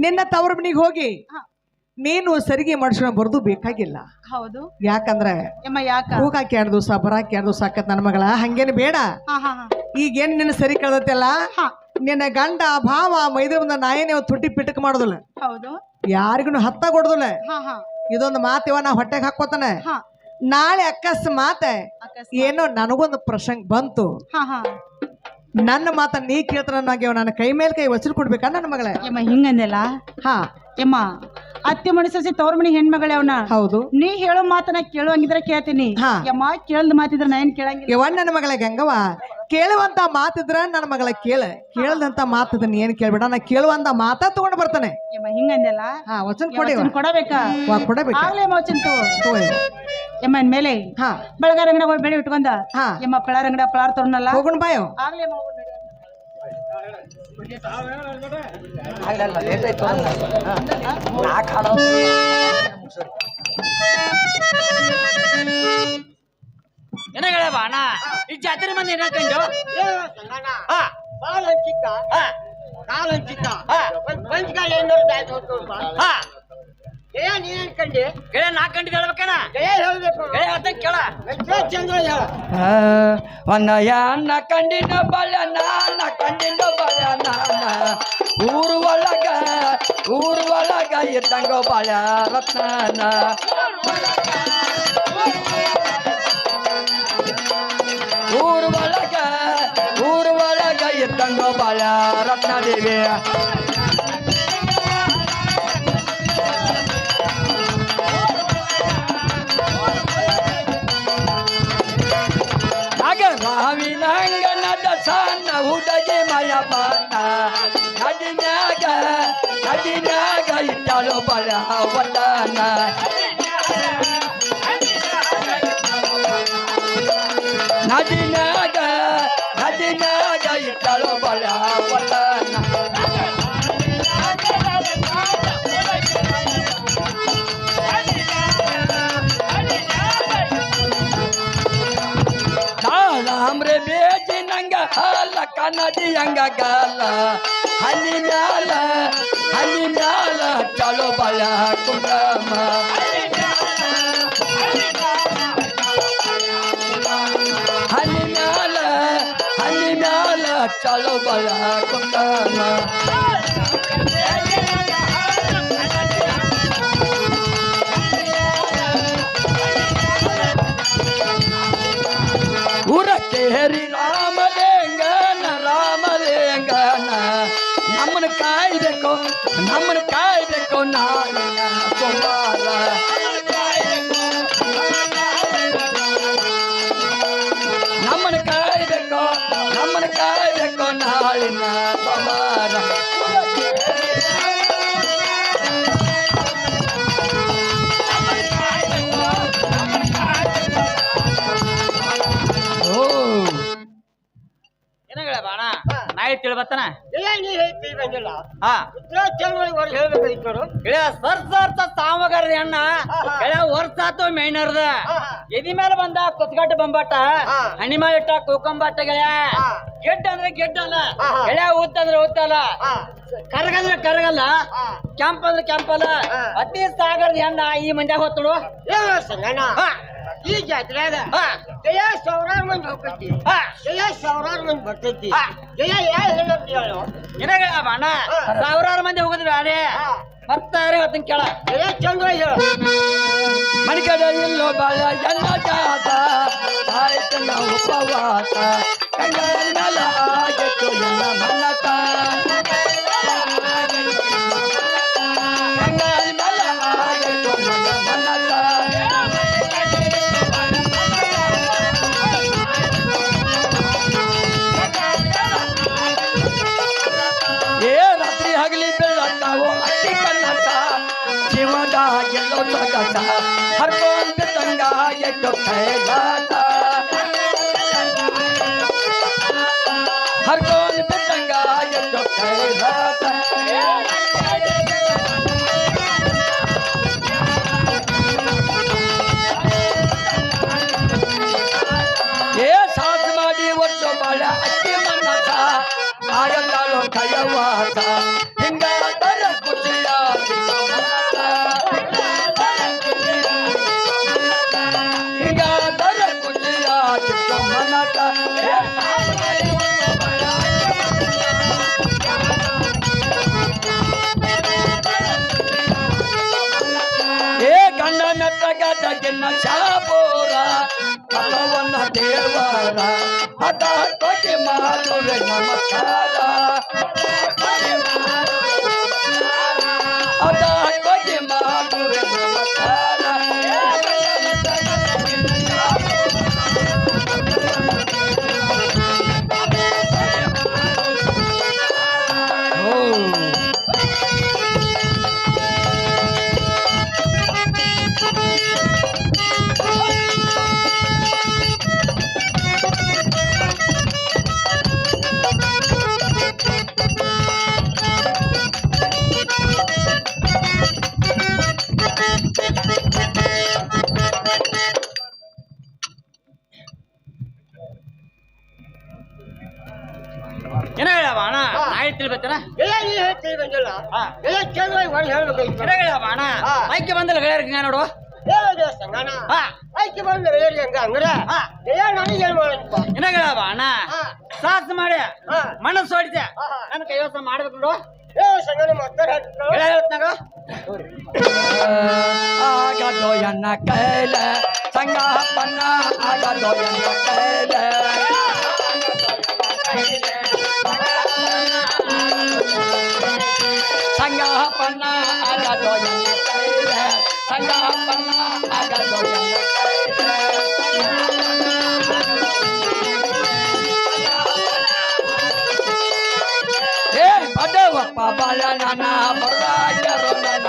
ನಿನ್ನ ತವ್ರ ಮನೆಗೆ ಹೋಗಿ ಹಾ. ನೀನು ಸರಿಗೆ ಮಾಡಿಸ್ಕೊಂಡು ಬರೋದು ಬೇಕಾಗಿಲ್ಲ ಹೌದು ಯಾಕಂದ್ರೆ ಯಮ್ಮ ಯಾಕ ಹೋಗಾಕಿ 2 ದಿವಸ ಬರಾಕಿ 2 ದಿವಸ ಆಕತ್ ನನ್ನ ಮಗಳ ಹಂಗೇನು ಬೇಡ ಹಾ ಹಾ ಹಾ ಈಗೇನು ನಿನ್ನ ಸರಿ ಕಳ್ದತ್ತಲ್ಲ ಹಾ ನಿನ್ನ ಗಂಡ ಭಾವ ಮೈದ್ರ ಮುಂದೆ ನಾಯೇನೇ ತುಟ್ಟಿ ಪಿಟಕ್ ಮಾಡೋದಿಲ್ಲ ಹೌದು ಯಾರಿಗೂ ಹತ್ತ ಕೊಡೋದಿಲ್ಲ ಹಾ ಹಾ ಇದೊಂದು ಮಾತು ಇವ ನಾ ಹೊಟ್ಟೆಗೆ ಹಾಕೋತಾನೆ ಹಾ ನಾಳೆ ಅಕಸ್ಮಾತ್ ಅಕಸ್ಮಾತ್. ಏನೋ ನನಗೊಂದು ಪ್ರಸಂಗ ಬಂತು ಹಾ ಹಾ ನನ್ನ ಮಾತ ನೀ ಕೇಳ್ತಾರ ನನ್ನ ಕೈ ಮೇಲೆ ಕೈ ವಸೂಲ್ ಕೊಡ್ಬೇಕಾ ನನ್ನ ಮಗಳ ಯಮ್ಮ ಹಿಂಗಂದೆಲ್ಲ ಹಾ ಯಮ್ಮ ಅತ್ತೆ ಮನೆ ಸೊಸೆ ತವ್ರ ಮನೆ ಹೆಣ್ಮಗಳೇ ಅವನ ಹೌದು ನೀ ಹೇಳೋ ಮಾತನ್ನ ಕೇಳುವಂಗಿದ್ರೆ ಕೇಳ್ತೀನಿ ಹಾ. ಯಮ್ಮ ಕೇಳ್ದ ಮಾತಿದ್ರೆ ನಾ ಏನ್ ಕೇಳಂಗಿಲ್ಲ ಇವ ನನ್ನ ಮಗಳ ಗಂಗವ ಕೇಳುವಂತ ಮಾತಿದ್ರ ನನ್ನ ಮಗಳ ಕೇಳದಂತ ಮಾತದ ನೀ ಏನ್ ಕೇಳ್ಬೇಡ ನಾ ಕೇಳುವಂತ ಮಾತ ತಗೊಂಡ್ ಬರ್ತಾನೆ ಯಮ್ಮ ಹಿಂಗಂದೆಲ್ಲ ಹಾ ವಚನ ಕೊಡಿ ವಚನ ಕೊಡಬೇಕಾ ಕೊಡಬೇಕು ಆಗ್ಲೇ ವಚನ ತಗೋ ಯಮ್ಮ ಮೇಲೆ ಹಾ ಬೆಳಗಾರ ಅಂಗಡ ಹೋಗಿ ಬೆಳೆ ಇಟ್ಕೊಂಡ ಹಾ ಯಮ್ಮ ಪಳಾರ ಅಂಗಡ ಪಳಾರ ತಗೊಂಡಲ್ಲ ಹೋಗೋಣ ಬಾಯೋ ಆಗ್ಲೇ ಹೋಗೋಣ ನಡಿ. ಏನಾಗಳೆ ಬಾ ಅಣ್ಣ ಈ ಜಾತ್ರೆ ಮಂದಿ ಏನಾಕಂಡು ಬಾಳ ಹಂಚಿಕ್ಕ ಕಾಲ್ ಹಂಚಿಕ್ಕ ಪಂಚಕಾಲ ಜಯ ನೀನ್ ಅನ್ಕಂಡಿ ಕೇಳ 4 ಗಂಟೆ ಹೇಳ್ಬೇಕಣ್ಣ ಜಯ ಹೇಳ್ಬೇಕು ಹೇಳ್ತ ಕೇಳ ಚಂದ್ರ ಹೇಳ ಒನ್ನಯ ಅನ್ನ ಕಂಡಿನ ಬಳ್ಯನ ಕಂಡಿನ ಬಳ್ಯನ ಊರು ಒಳಗ ಇದ್ದಂಗ ಬಾಳ ರತ್ನ ಊರು ಒಳಗ ಇದ್ದಂಗ ಬಾಳ ರತ್ನ ದೇವಿ ಆಗ ರಾವಿನ ಅಂಗನದ ಸಾನ ಹುಡುಗಿ ಮಯ ಬಾನ ನದಿನ್ಯಾಗ ಇಟ್ಟಳು ಬಲ ಒಟ್ಟನ ನದಿನ್ಯಾಗ ಇಟ್ಟಳು ಬಲ ಒಟ್ಟನ हमरे बेच नंग हाल कनदी अंग गाल हनी म्याल चलो बला कुंडम हनी म्याल चलो बला कुंडम केहरी राम लेंगन नमन कायಬೇಕು ನಾಳಿನ ಸೋಮಾರ ನಮ್ಮನ ಕಾಯಬೇಕು ನಾಳಿನ ಸೋಮಾರ ಬಾಣ ನಾಯಿ ತಿಳ್ಬತ್ತನ ನೀ ಹೇಳ್ತೀವಿ ಬಂದಿಲ್ಲ ಹಾ ವರ್ಷ ಹೇಳ್ಬೇಕಾಗಿತ್ತು ನೋಡು ಗೆಳೆಯ ಸರ್ಸ ಸಾಮಗಾರದ ಅಣ್ಣ ಗೆಳೆಯ ವರ್ಷ ಆತು ಮೇಯ್ನರ್ದ ಎದಿ ಮೇಲೆ ಬಂದ ಕುತ್ಗಟ್ಟ ಬಂಬಾಟ ಹಣ್ಣಿ ಮೇಲೆ ಇಟ್ಟ ಕೂಕಂಬಾಟ ಗೆಳೆಯ ಗೆಡ್ಡ ಅಂದ್ರೆ ಗೆಡ್ಡ ಅಲ್ಲ ಗೆಳೆಯ ಊತ್ತಂದ್ರೆ ಊತ್ತಲ್ಲ ಕರಗಂದ್ರೆ ಕರಗಲ್ಲ ಕೆಂಪಂದ್ರೆ ಕೆಂಪಲ್ಲ ಅತಿ ಸಾಗರದ ಹೆಣ್ಣ ಈ ಮಂದ್ಯಾಗ ಹೊತ್ತಡು ಸಂಗಣ್ಣ ಈ ಜಾತ್ರೆಯಾಗ ಜಯ ಸಾವಿರಾರು ಮಂದಿ ಹೋಗ್ತೈತಿ ಜಯ ಸಾವಿರಾರು ಮಂದಿ ಬರ್ತೈತಿ ಜಯ ಯಾವ ಹೇಳಂತ ಹೇಳು ಏನಾಗ ಬಾಣ ಸಾವಿರಾರು ಮಂದಿ ಹೋಗುದು ಬ್ಯಾರೆ ಮತ್ತಾರೆ ಹೊತ್ತಿನ ಕೇಳ ಜಯ ಚಂದ್ರವಾಗಿ ಹೇಳು ಮಣಿಕಡ ಇಲ್ಲೋ ಬಾಳ ಎಲ್ಲ ಜಾತ ಆಯ್ತು ನಾವು ಉಪವಾಸ ಕಂಗಲ್ಲ ಆಗಿತ್ತು ಎಲ್ಲ ಮನ್ನತ ಕಂಗಲ್ಲ ಆಗಿತ್ತು ಎಲ್ಲ ಮನ್ನತ ರಾತ್ರಿ ಹಗಲಿ ಬೆಳತಾವು ಅತಿ ಕನ್ನಡ ಜೀವದ ಗೆಲ್ಲೋ ಸಗಟ ಹರ್ಕೊಂಡ್ ತಂಗ ಎಟ್ಟು ಕೈಲಾಟ ಹರ್ಕೊಂಡ್ ತಂಗ ಎಟ್ಟು ಕೈಲಾಟ ಸಾಸ್ ಮಾಡಿ ವರ್ಷ ಬಾಳ ಅಕ್ಕಿ ಮನ್ನತ ಆಗಲ್ಲಾಳು ಕೈಯವಾಟ ಹಿಂಗಾದರ ಖುಷಿಯ ಹಿಂಗಾದರ ಖುಷಿಯ ಮನಟ ಗಂಡ ಮೆತ್ತಗದಗಿನ ಶಾಪೋರ ಕಥವನ್ನ ದೇವರ ಅದ ಕೊಗೆ ಮಾಡುವೆ ನಮಸ್ಕಾರ ಅದ ಕೊಗೆ ಮಾಡುವೆ ನಮಸ್ಕಾರ ಏನ ಹೇಳವ ಅಣ್ಣ ನಾಯಿ ತಿಳ್ಬೇಕನ ಜಯ ನೀ ಹೇಳ್ತೀವಿ ಬಂದಿಲ್ಲ ಜಯ ಚಂದ್ರವಾಗಿ ಮಾಡಿ ಹೇಳ್ಬೇಕಾಗಿತ್ತು ಏನ ಹೇಳವ ಅಣ್ಣ ಆಯ್ಕೆ ಬಂದಲ್ಲ ಗೆಳೆಯರಿಗೆ ನೋಡು ಹೇಳೋದೇ ಸಂಗಣ್ಣ ಆಯ್ಕೆ ಬಂದ ರೇಡಿ ಹಂಗ ಹಂಗ್ರ ಜಯ ನನಗೆ ಏನ್ ಮಾಡಪ್ಪ ಏನ ಹೇಳವ ಅಣ್ಣ ಸಾಸ್ ಮಾಡಿ ಮನಸ್ಸು ಹೊಡಿತೆ ನನ್ನ ಕೈವಸ ಮಾಡ್ಬೇಕು ನೋಡು ಸಂಗಣ್ಣ ಮತ್ತೆ ಹೇಳ್ತಾಗ ಆಗದೋ ಎನ್ನ ಕೈಲ ಸಂಗಪ್ಪನ್ನ ಆಗದೋ ಎನ್ನ ಕೈಲ ಸಂಗಪ್ಪನ್ನ ಆಗದೋ ಎನ್ನ ಕೈಲ ಸಂಗಪ್ಪನ್ನ ಆಗದೋ ಎನ್ನ ಕೈಲ ಬಾಳ ನನ್ನ ಬರದಾಗ್ಯಾರೋ ನನ್ನ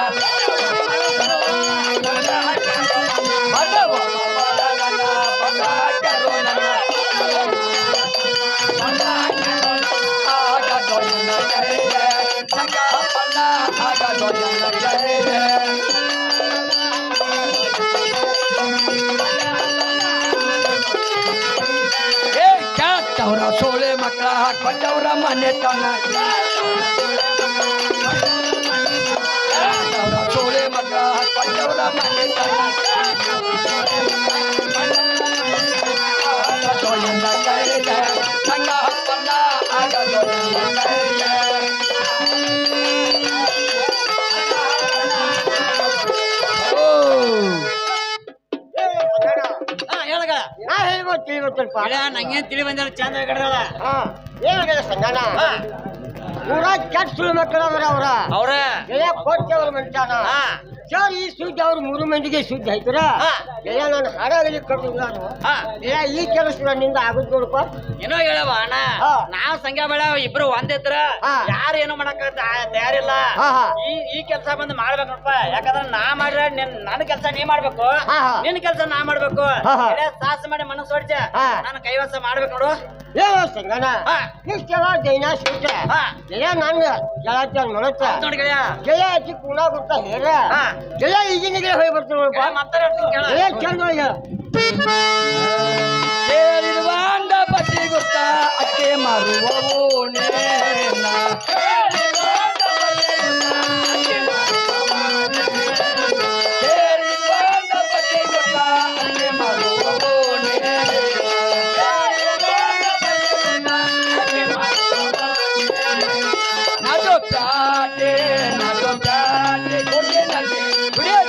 ಬಡವ ಬಾಳ ನನ್ನ ಬರದಾಗ್ಯಾರೋ ನನ್ನ ಆಗದೋ ನನ್ನ ಕೈಗೆ ಸಂಗಪ್ಪನ ಆಗದೋ ನನ್ನ ಕೈಗೆ ಕೆಟ್ಟವರ ಸೋಳೆ ಮಕ್ಕಳ ಹಾಕೊಂಡವ್ರ ಮನೆ ತನ ಕೆಟ್ಟವರ ಸೋಳೆ ಮಕ್ಕಳ ಹಾಕೊಂಡವ್ರ ಮನೆ ತನ ಆಗದೋ ಎಂದ ಕೈಗೆ ಸಂಗ ಹಪ್ಪಲ್ಲ ಆಗದೋ ಎಂದ ಕೈಗೆ ನಾ ಹೇಳ್ಬೋದು ತಿಳಿಬೇಕಲ್ಪ ನಂಗೇನ್ ತಿಳಿ ಬಂದ ಚಂದ ಕಡ್ದಲ್ಲ ಏನಾಗಿದೆ ಸಂಗಣ್ಣ ಊರ ಕೆಟ್ಟ ಸುಳ್ಳು ಮಕ್ಕಳು ಅವ್ರ ಅವ್ರ ಕೊಟ್ಟೆ ಅವ್ರ ಮನುಷ್ಯನ ಸರ್ ಈ ಸುದ್ದಿ ಅವ್ರು 3 ಮಂದಿಗೆ ಸುದ್ದಿ ಆಯ್ತರ ನಾನು ಹಾಡಾಗಲಿ ಕಟ್ಟಿಲ್ಲ ಈ ಕೆಲಸ ನಿಂದ ಆಗುದ್ ನೋಡಪ್ಪ ಏನೋ ಹೇಳವ ಅಣ್ಣ ನಾವ್ ಸಂಖ್ಯಾ ಬೆಳ ಇಬ್ರು ಒಂದಿದ್ರ ಯಾರು ಏನು ಮಾಡಕ್ ತಯಾರಿಲ್ಲ ಈ ಕೆಲಸ ಬಂದ್ ಮಾಡ್ಬೇಕು ನೋಡಪ್ಪ ಯಾಕಂದ್ರ ನಾ ಮಾಡ್ರ ನನ್ ಕೆಲಸ ನೀ ಮಾಡ್ಬೇಕು ನಿನ್ ಕೆಲಸ ನಾ ಮಾಡ್ಬೇಕು ಸಾಹಸ ಮಾಡಿ ಮನಸ್ಸು ಹೊಡ್ಚ ನಾನು ಕೈವಸ ಮಾಡ್ಬೇಕು ನೋಡು ಸಂಗಣ್ಣ ಇಷ್ಟೆಲ್ಲ ದೈನ ಸುತ್ತ ಜಯ ನಂಗ ಜಯ ನೋಡತ್ತ ನೋಡಿ ಗೆಳೆಯ ಜಯ ಹಚ್ಚಿ ಕೂಣ ಕೊಡ್ತಾ ಹೇಳ ಜಯ ಈಗಿನಿಗೆ ಹೋಗಿ ಬರ್ತೀವಿ ಜಯ ಚಂದ ಕೇಳಿರುವಾಂಡ ಬಟ್ಟಿ ಗೊತ್ತ ಅಕ್ಕೆ ಮಾರುವವೋನೇ ಕೇಳಿರುವಾಂಡ ಬಟ್ಟಿ ಗೊತ್ತ ಅಕ್ಕೆ ಮಾರುವವೋನೇ ನಾಟೋ ಪ್ಯಾಟೆ ಕೊಡ್ಲೆ ನನಗೆ ಕುಡಿಯೋ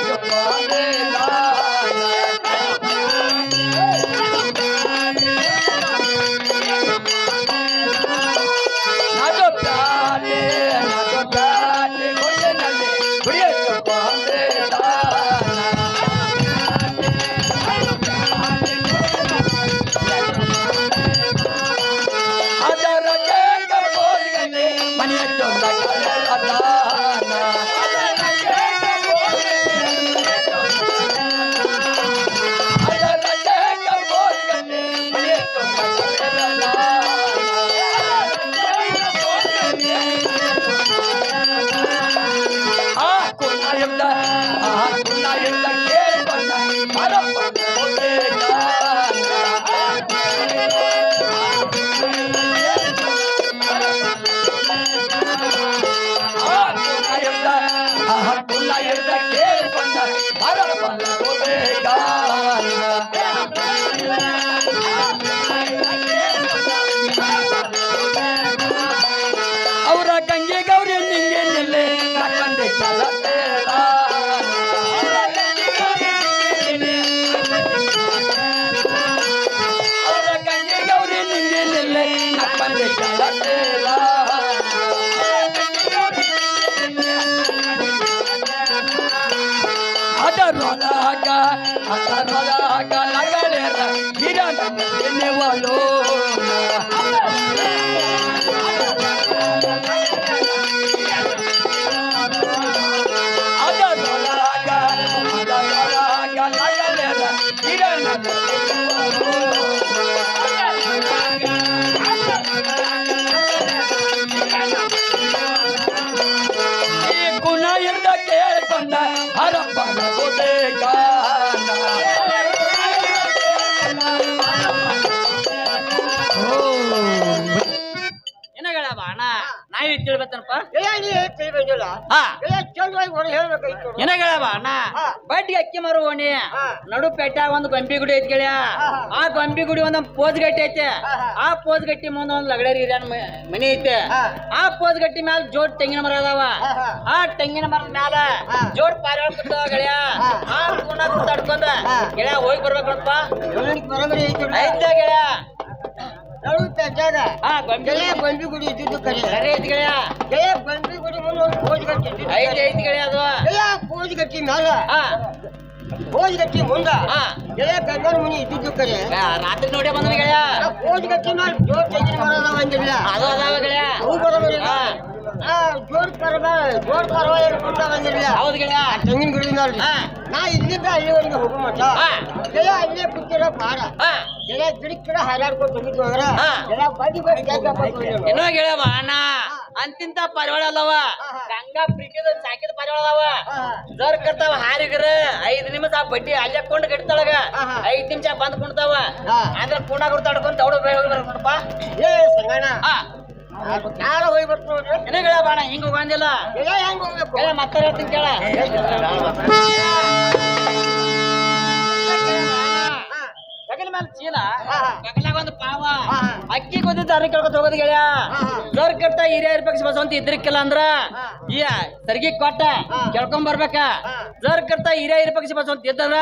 ಅವರ ಗಂಗೆ ಗೌರಿ ನಿಂಗೆ ನಿಲ್ಲೆ ನಕ್ಕಂದೆ ಚಲತೇರ ಅವರ ಗಂಗೆ ಗೌರಿ ನಿಂಗೆ ನಿಲ್ಲೆ ನಕ್ಕಂದೆ ಚಲತೇರ ಅದರೊಳಗ ನಗಲೇರ ಹಿರಣ ತಿನ್ನುವಳು ಅದರೊಳಗ ನಗಲೇರ ಹಿರಣ ಈ ಗುಣ ಇರ್ದ ಕೇಳ್ಕೊಂಡ ಹರಪ್ಪನ ಗೊತ್ತೇಗ ಏನಾಗಲ್ಲ ಅಣ್ಣ ನಾವೇ ತಿಳ್ಬೇಕಪ್ಪ ತಿಳಿಬೇಕಿಲ್ಲ ಚಂದ್ರವಾಗಿ ಹೊರ ಹೇಳ್ಬೇಕಾಯ್ತು ಏನಾಗಲ್ಲ ಅಣ್ಣ ಬಡ್ಡಿ ಅಕ್ಕಿ ಮಾರು ಓಣಿ ನಡು ಪೆಟ್ಟಾಗ ಒಂದು ಗೊಂಬಿ ಗುಡಿ ಐತಿ ಗೆಳೆಯ ಆ ಗೊಂಬಿ ಗುಡಿ ಒಂದ್ ಪೋಸ್ ಗಟ್ಟಿ ಐತೆ ಆ ಪೋಸ್ ಗಟ್ಟಿ ಮುಂದ ಒಂದ್ ಲಗಡೇರಿ ಮನಿ ಐತೆ ಆ ಪೋಸ್ ಗಟ್ಟಿ ಮ್ಯಾಲ ಜೋಡ್ ತೆಂಗಿನ ಮರ ಅದಾವ ಆ ತೆಂಗಿನ ಮರದ ಮ್ಯಾಲ ಜೋಡ್ ಪಾರಿವಾಳ ಕೂತಾವ ಗೆಳೆಯ ಆ ಕೂನ ಕೂತಾಡ್ಕೊಂಡ ಗೆಳೆಯ ಹೋಗಿ ಬರ್ಬೇಕಪ್ಪ ಬರೋಬರಿ ಐತಿ ಐತೆ ಗೆಳೆಯ ಗೊಂಬಿ ಗುಡಿ ಇದ್ದಿದ್ದು ಕರೆ ಸರಿ ಐತಿ ಗೆಳೆಯ ಗೊಂಬಿ ಗುಡಿ ಮುಂದೆ ಒಂದು ಪೋಜ್ ಗಟ್ಟಿ ಐತಿ ಐತಿ ಗೆಳೆಯ ಅದು ಪೋಜ್ ಗಟ್ಟಿ ಮ್ಯಾಲ ಪೋಜ್ ಗಟ್ಟಿ ಮುಂದ ಗಂಗನ ಮುನಿ ಇದ್ದಿದ್ದು ಕರೆ ರಾತ್ರಿ ನೋಡಿ ಬಂದ ಗೆಳೆಯ ಪೋಜ್ ಗಟ್ಟಿ ಮ್ಯಾಲ ಜೋರ್ ತೆಂಗಿನ ಮರ ಅದಾವ ಅಂದಿಲ್ಲ ಅದು ಅದಾವ ಗೆಳೆಯ ಅವು ಬರೋಬರಿ ಜೋರ್ ಪರ್ವ ಹೇಳ್ಕೊಂಡ ಬಂದಿರಲಿಲ್ಲ. ಹೌದು ಗೆಳೆಯ ತೆಂಗಿನ ಗಿಡದಲ್ಲಿ ಹಾ. ನಾ ಇಲ್ಲಿಂದ ಅಲ್ಲಿವರೆಗೆ ಹೋಗೋ ಮಟ್ಟ ಹಾ. ಗೆಳೆಯ ಅಲ್ಲೇ ಕೂತಿರೋ ಪಾಡ ಹಾ. ಗೆಳೆಯ ಗಿಡ ಹಾರಾಡ್ಕೊಂಡು ತೆಗಿತು ಅಂದ್ರೆ ಹಾ. ಗೆಳೆಯ ಬದಿ ಏನೋ ಗೆಳೆಯವ ಅಣ್ಣ ಅಂತಿಂತ ಪರಿವಾಳ ಅಲ್ಲವ ಗಂಗಾ ಪ್ರೀತಿದ ಸಾಕಿದ ಪರಿವಾಳ ಅದಾವ ಜರ್ ಕರ್ತಾವ ಹಾರಿಗ್ರ 5 ನಿಮಿಷ ಆ ಬಡ್ಡಿ ಅಲ್ಲೇ ಕೊಂಡು ಕಟ್ತಾಳಗ 5 ನಿಮಿಷ ಬಂದ್ ಕುಣ್ತಾವ ಆದ್ರೆ ಕುಣಾಗ ತಡ್ಕೊಂಡ್ ದೌಡ ಹೋಗಿ ಬರ್ಕೊಂಡಪ್ಪ ಏ ಸಂಗಣ್ಣ ಹಾ ಯಾರ ಹೋಗಿ ಬರ್ತು ನೋಡ್ರಿ ಏನೋ ಗೆಳೆಯ ಬಾಣ ಹಿಂಗ ಹೋಗಂದಿಲ್ಲ ಗೆಳೆಯ ಹೆಂಗ್ ಹೋಗ್ಬೇಕು ಗೆಳೆಯ ಮತ್ತೆ ಹೇಳ್ತೀನಿ ಕೇಳ ಗಗನ ಮೇಲೆ ಚೀಲ ಗಗನಾಗ ಒಂದು ಪಾವ ಅಕ್ಕಿ ಗೊತ್ತಿದ್ದ ಅರಿ ಕೇಳ್ಕೊತ ಹೋಗೋದು ಗೆಳೆಯ ಜೋರ್ ಕಟ್ಟ ಹಿರಿಯ ಇರ್ಬೇಕು ಬಸ್ ಅಂತ ಇದ್ರಿಕ್ಕಿಲ್ಲ ಅಂದ್ರ ಈ ಸರ್ಗಿ ಕೊಟ್ಟ ಕೇಳ್ಕೊಂಡ್ ಬರ್ಬೇಕ ಜೋರ್ ಕಟ್ಟ ಹಿರಿಯ ಇರ್ಬೇಕು ಬಸ್ ಅಂತ ಇದ್ದದ್ರ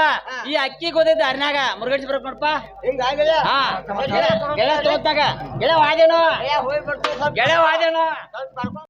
ಈ ಅಕ್ಕಿ ಗೊತ್ತಿದ್ದ ಅರಿನಾಗ ಮುರುಗಡಿಸಿ ಬರ್ಬೇಕು ನೋಡಪ್ಪ ಹಿಂಗಾಗಲ್ಲ ಹಾ ಗೆಳೆಯ ತಗೋತಾಗ ಗೆಳೆಯ ವಾದೇನೋ ಗೆಳೆಯ ಹೋಗಿ ಬರ್ತು ಗೆಳೆಯ ವಾದೇನೋ ಸ್ವಲ್ಪ